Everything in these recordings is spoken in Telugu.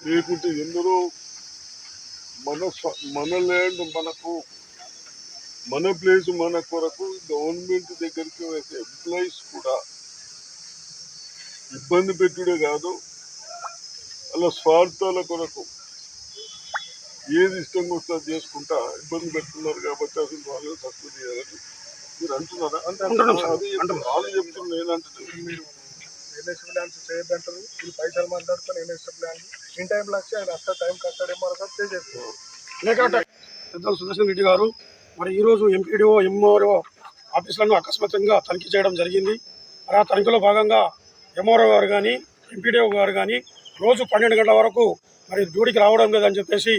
లేకుంటే ఎందరో మన ల్యాండ్ మనకు, మన ప్లేస్ మన కొరకు గవర్నమెంట్ దగ్గరికి వచ్చే ఎంప్లాయీస్ కూడా ఇబ్బంది పెట్టుడే కాదు, అలా స్వార్థాల కొరకు ఏది ఇష్టంగా వస్తే చేసుకుంటా ఇబ్బంది పెడుతున్నారు. కాబట్టి అసలు వాళ్ళు తక్కువ చేయాలని మీరు అంటున్నారా? అంటే వాళ్ళు చెప్తున్నారు. నేనంటున్నాను మీరు ఎన్ఎస్ ప్లాన్స్ చేయొద్దంటారు, వీళ్ళు పైసలు మాట్లాడుకొని ఎన్ఎస్ ప్లాన్ ఇన్ టైంలో వచ్చి ఆయన అక్కడ టైం కట్టాడేమో పే చేస్తారు. పెద్దలు సుదర్శన్ రెడ్డి గారు మరి ఈరోజు ఎంపీడీఓ ఎంఆర్ఓ ఆఫీసులను అకస్మాత్తుగా తనిఖీ చేయడం జరిగింది. మరి ఆ తనిఖీలో భాగంగా ఎంఆర్ఓ గారు కానీ ఎంపీడీఓ గారు కానీ రోజు 12 గంటల వరకు మరి డ్యూటీకి రావడం లేదని చెప్పేసి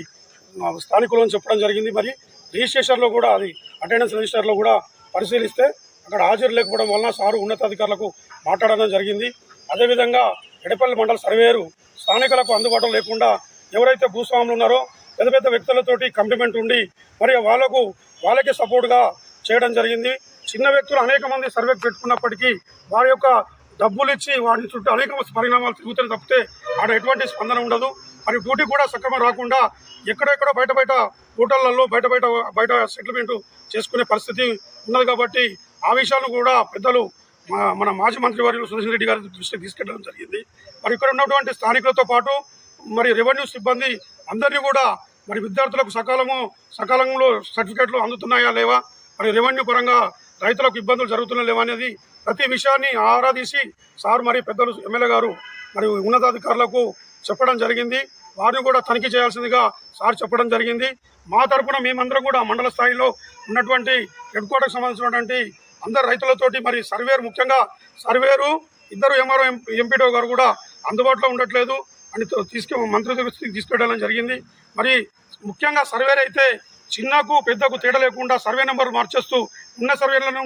స్థానికులను చెప్పడం జరిగింది. మరి రిజిస్ట్రేషన్లో కూడా అది అటెండెన్స్ రిజిస్టర్లో కూడా పరిశీలిస్తే అక్కడ హాజరు లేకపోవడం వలన సారు ఉన్నతాధికారులకు మాట్లాడడం జరిగింది. అదేవిధంగా ఎడపల్లి మండల సర్వేయరు స్థానికులకు అందుబాటులో లేకుండా ఎవరైతే భూస్వాములు ఉన్నారో పెద్ద పెద్ద వ్యక్తులతోటి కమిట్మెంట్ ఉండి మరి వాళ్ళకి సపోర్ట్గా చేయడం జరిగింది. చిన్న వ్యక్తులు అనేక మంది సర్వేకి పెట్టుకున్నప్పటికీ వారి యొక్క డబ్బులు ఇచ్చి వాటి చుట్టూ అనేక పరిణామాలు తిరుగుతాయి తప్పితే ఆడ ఎటువంటి స్పందన ఉండదు. మరి డ్యూటీ కూడా సక్రమం రాకుండా ఎక్కడెక్కడో బయట హోటళ్లలో బయట సెటిల్మెంట్ చేసుకునే పరిస్థితి ఉన్నది. కాబట్టి ఆ విషయాలను కూడా పెద్దలు మన మాజీ మంత్రి వర్యులు సుదర్శన్ రెడ్డి గారి దృష్టికి తీసుకెళ్లడం జరిగింది. మరి ఇక్కడ ఉన్నటువంటి స్థానికులతో పాటు మరి రెవెన్యూ సిబ్బంది అందరినీ కూడా మరి విద్యార్థులకు సకాలంలో సర్టిఫికేట్లు అందుతున్నాయా లేవా, మరి రెవెన్యూ పరంగా రైతులకు ఇబ్బందులు జరుగుతున్నా లేవా అనేది ప్రతి విషయాన్ని ఆరాధీసి సార్ మరి పెద్దలు ఎమ్మెల్యే గారు మరి ఉన్నతాధికారులకు చెప్పడం జరిగింది. వారిని కూడా తనిఖీ చేయాల్సిందిగా సార్ చెప్పడం జరిగింది. మా తరఫున మేమందరం కూడా మండల స్థాయిలో ఉన్నటువంటి హెడ్ క్వార్టర్కి సంబంధించినటువంటి అందరు రైతులతోటి మరి సర్వేరు, ముఖ్యంగా సర్వేరు ఇద్దరు ఎంఆర్ఓ ఎంపీడీఓ గారు కూడా అందుబాటులో ఉండట్లేదు అని మంత్రి దృష్టికి తీసుకెళ్ళడం జరిగింది. మరి ముఖ్యంగా సర్వేర్ అయితే చిన్నకు పెద్దకు తేడా లేకుండా సర్వే నెంబర్ మార్చేస్తూ ఉన్న సర్వేలను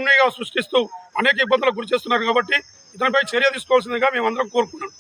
ఉన్నయిగా సృష్టిస్తూ అనేక ఇబ్బందులకు గురి చేస్తున్నారు. కాబట్టి ఇతనిపై చర్య తీసుకోవాల్సిందిగా మేమందరం కోరుకున్నాం.